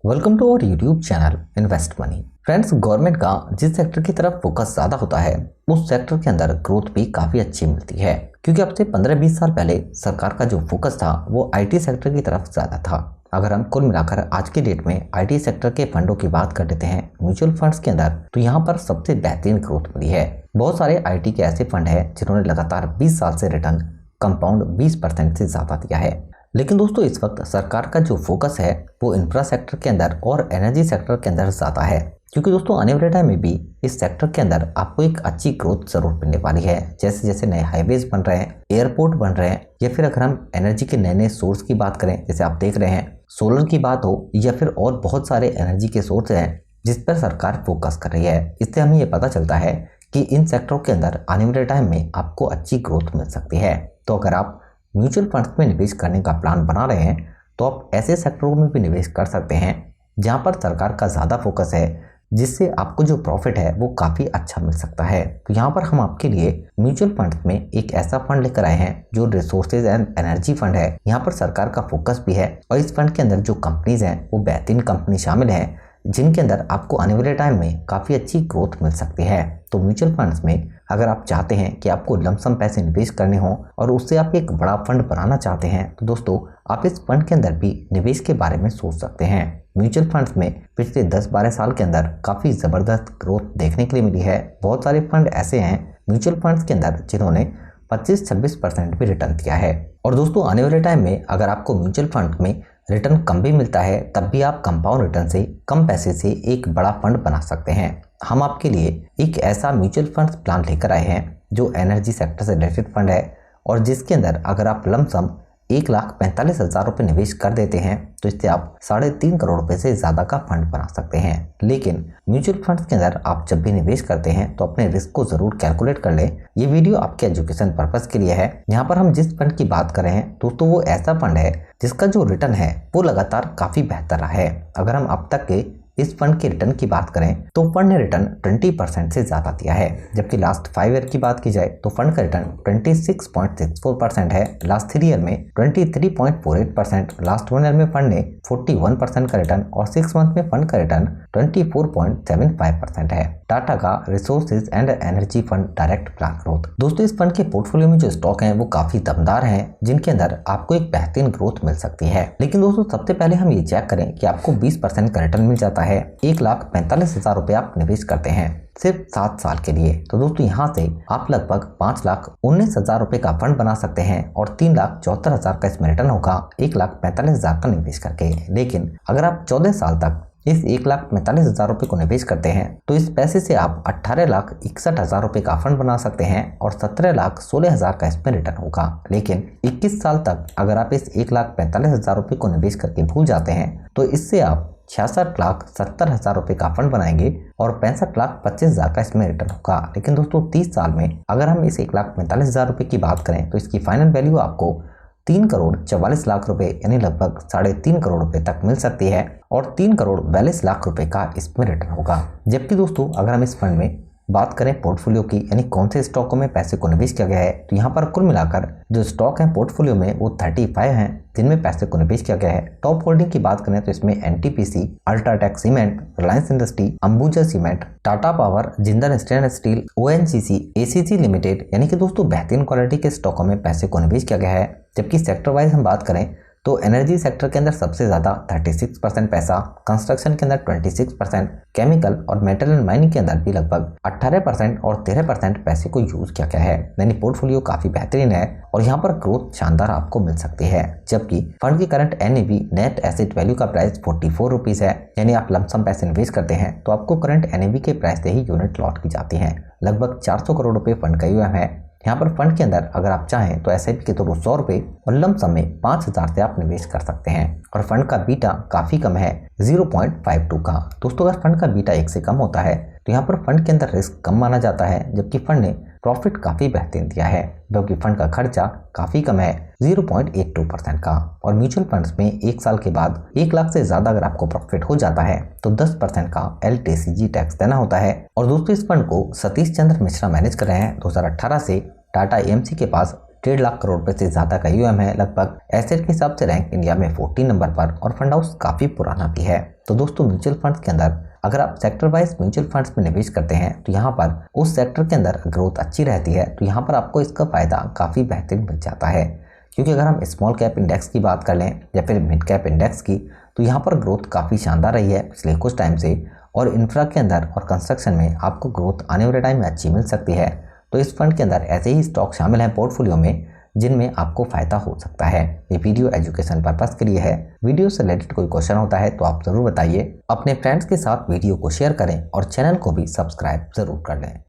Welcome to our YouTube channel invest money. Friends, government का जिस sector की तरफ फोकस ज़्यादा होता है उस सेक्टर के अंदर ग्रोथ भी काफ़ी अच्छी मिलती है, क्योंकि अब से 15-20 साल पहले सरकार का जो फोकस था वो आईटी सेक्टर की तरफ ज़्यादा था। अगर हम कुल मिलाकर आज की डेट में आईटी सेक्टर के फंडों की बात कर लेते हैं म्यूचुअल फंड्स के अंदर, तो यहाँ पर सबसे बेहतरीन ग्रोथ मिली है। बहुत सारे आईटी के ऐसे फंड हैं जिन्होंने लगातार 20 साल से रिटर्न कंपाउंड 20% से ज़्यादा दिया है। लेकिन दोस्तों, इस वक्त सरकार का जो फोकस है वो इंफ्रा सेक्टर के अंदर और एनर्जी सेक्टर के अंदर ज़्यादा है, क्योंकि दोस्तों आने वाले टाइम में भी इस सेक्टर के अंदर आपको एक अच्छी ग्रोथ जरूर मिलने वाली है। जैसे जैसे नए हाईवेज बन रहे हैं, एयरपोर्ट बन रहे हैं, या फिर अगर हम एनर्जी के नए नए सोर्स की बात करें, जैसे आप देख रहे हैं सोलर की बात हो, या फिर और बहुत सारे एनर्जी के सोर्स हैं जिस पर सरकार फोकस कर रही है। इससे हमें ये पता चलता है कि इन सेक्टरों के अंदर आने वाले टाइम में आपको अच्छी ग्रोथ मिल सकती है। तो अगर आप म्यूचुअल फंड्स में निवेश करने का प्लान बना रहे हैं तो आप ऐसे सेक्टरों में भी निवेश कर सकते हैं जहां पर सरकार का ज़्यादा फोकस है, जिससे आपको जो प्रॉफिट है वो काफ़ी अच्छा मिल सकता है। तो यहाँ पर हम आपके लिए म्यूचुअल फंड्स में एक ऐसा फंड लेकर आए हैं जो रिसोर्सेज एंड एनर्जी फंड है। यहाँ पर सरकार का फोकस भी है और इस फंड के अंदर जो कंपनीज हैं वो बेहतरीन कंपनी शामिल है, जिनके अंदर आपको आने वाले टाइम में काफ़ी अच्छी ग्रोथ मिल सकती है। तो म्यूचुअल फंड्स में अगर आप चाहते हैं कि आपको लमसम पैसे निवेश करने हों और उससे आप एक बड़ा फंड बनाना चाहते हैं, तो दोस्तों आप इस फंड के अंदर भी निवेश के बारे में सोच सकते हैं। म्यूचुअल फंड्स में पिछले 10-12 साल के अंदर काफ़ी ज़बरदस्त ग्रोथ देखने के लिए मिली है। बहुत सारे फंड ऐसे हैं म्यूचुअल फंड्स के अंदर जिन्होंने 25-26% भी रिटर्न दिया है। और दोस्तों आने वाले टाइम में अगर आपको म्यूचुअल फंड में रिटर्न कम भी मिलता है, तब भी आप कंपाउंड रिटर्न से कम पैसे से एक बड़ा फंड बना सकते हैं। हम आपके लिए एक ऐसा म्यूचुअल फंड्स प्लान लेकर आए हैं जो एनर्जी सेक्टर से रिलेटेड फंड है, और जिसके अंदर अगर आप लमसम 1,45,000 रुपये निवेश कर देते हैं तो इससे आप 3.5 करोड़ रुपए से ज़्यादा का फंड बना सकते हैं। लेकिन म्यूचुअल फंड्स के अंदर आप जब भी निवेश करते हैं तो अपने रिस्क को ज़रूर कैलकुलेट कर लें। ये वीडियो आपके एजुकेशन पर्पज़ के लिए है। यहाँ पर हम जिस फंड की बात कर रहे हैं दोस्तों वो ऐसा फंड है जिसका जो रिटर्न है वो लगातार काफ़ी बेहतर रहा है। अगर हम अब तक के इस फंड के रिटर्न की बात करें तो फंड ने रिटर्न 20% से ज़्यादा दिया है, जबकि लास्ट 5 ईयर की बात की जाए तो फंड का रिटर्न 26.64% है, लास्ट 3 ईयर में 23.48%, लास्ट 1 ईयर में फंड ने 41% का रिटर्न और 6 मंथ में फंड का रिटर्न 24.75% है। टाटा का resources and energy fund direct plan growth. दोस्तों इस फंड के पोर्टफोलियो में जो स्टॉक हैं वो काफ़ी दमदार हैं, जिनके अंदर आपको एक बेहतरीन ग्रोथ मिल सकती है। लेकिन दोस्तों सबसे पहले हम ये चेक करें कि आपको 20% का रिटर्न मिल जाता है। 1,45,000 रुपये आप निवेश करते हैं सिर्फ 7 साल के लिए, तो दोस्तों यहाँ से आप लगभग 5,19,000 रुपये का फंड बना सकते हैं और 3,74,000 का इसमें रिटर्न होगा 1,45,000 का निवेश करके। लेकिन अगर आप 14 साल तक इस 1,45,000 रुपये को निवेश करते हैं तो इस पैसे से आप 18,61,000 रुपये का फंड बना सकते हैं और 17,16,000 का इसमें रिटर्न होगा। लेकिन 21 साल तक अगर आप इस 1,45,000 रुपये को निवेश करके भूल जाते हैं तो इससे आप 66,70,000 रुपये का फंड बनाएंगे और 65,25,000 का इसमें रिटर्न होगा। लेकिन दोस्तों 30 साल में अगर हम इस 1,45,000 रुपये की बात करें तो इसकी फाइनल वैल्यू आपको 3,44,00,000 रुपये यानी लगभग 3.5 करोड़ रुपए तक मिल सकती है और 3,42,00,000 रुपए का इसमें रिटर्न होगा। जबकि दोस्तों अगर हम इस फंड में बात करें पोर्टफोलियो की, यानी कौन से स्टॉकों में पैसे को निवेश किया गया है, तो यहाँ पर कुल मिलाकर जो स्टॉक हैं पोर्टफोलियो में वो 35 हैं जिनमें पैसे को निवेश किया गया है। टॉप होल्डिंग की बात करें तो इसमें NTPC, UltraTech cement, Reliance industry, Ambuja cement, Tata power, Jindal stainless steel, ONGC, ACC limited यानी कि दोस्तों बेहतरीन क्वालिटी के स्टॉकों में पैसे को निवेश किया गया है। जबकि सेक्टर वाइज हम बात करें तो एनर्जी सेक्टर के अंदर सबसे ज़्यादा 36% पैसा, कंस्ट्रक्शन के अंदर 26%, केमिकल और मेटल एंड माइनिंग के अंदर भी लगभग 18% और 13% पैसे को यूज किया गया है। यानी पोर्टफोलियो काफ़ी बेहतरीन है और यहाँ पर ग्रोथ शानदार आपको मिल सकती है। जबकि फंड की current NAV net asset value का प्राइस 44 रुपीज़ है, यानी आप लमसम पैसे निवेश करते हैं तो आपको करंट एनएवी के प्राइस से ही यूनिट लॉट की जाती है। लगभग 400 करोड़ रुपये फंड का यूएम है। यहाँ पर फंड के अंदर अगर आप चाहें तो एसआईपी के थ्रू 100 रुपये और लमसम में 5,000 से आप निवेश कर सकते हैं और फंड का बीटा काफ़ी कम है 0.52 का। दोस्तों अगर फंड का बीटा 1 से कम होता है तो यहाँ पर फंड के अंदर रिस्क कम माना जाता है, जबकि फंड ने प्रॉफिट काफ़ी बेहतरीन दिया है, जबकि फंड का खर्चा काफ़ी कम है 0.82% का। और म्यूचुअल फंड्स में 1 साल के बाद 1 लाख से ज़्यादा अगर आपको प्रॉफिट हो जाता है तो 10% का LTCG टैक्स देना होता है। और दोस्तों इस फंड को सतीश चंद्र मिश्रा मैनेज कर रहे हैं। 2018 से टाटा एएमसी के पास 1.5 लाख करोड़ रुपए से ज्यादा का यूएम है। लगभग एसेट के हिसाब से रैंक इंडिया में 14 नंबर पर और फंड हाउस काफी पुराना भी है। तो दोस्तों म्यूचुअल फंड्स के अंदर अगर आप सेक्टर वाइज म्यूचुअल फंड्स में निवेश करते हैं तो यहाँ पर उस सेक्टर के अंदर ग्रोथ अच्छी रहती है, तो यहाँ पर आपको इसका फायदा काफी बेहतरीन मिल जाता है। क्योंकि अगर हम स्मॉल कैप इंडेक्स की बात कर लें या फिर मिड कैप इंडेक्स की, तो यहाँ पर ग्रोथ काफ़ी शानदार रही है पिछले कुछ टाइम से, और इंफ्रा के अंदर और कंस्ट्रक्शन में आपको ग्रोथ आने वाले टाइम में अच्छी मिल सकती है। तो इस फंड के अंदर ऐसे ही स्टॉक शामिल हैं पोर्टफोलियो में जिनमें आपको फायदा हो सकता है। ये वीडियो एजुकेशन पर्पस के लिए है। वीडियो से रिलेटेड कोई क्वेश्चन होता है तो आप जरूर बताइए। अपने फ्रेंड्स के साथ वीडियो को शेयर करें और चैनल को भी सब्सक्राइब जरूर कर लें।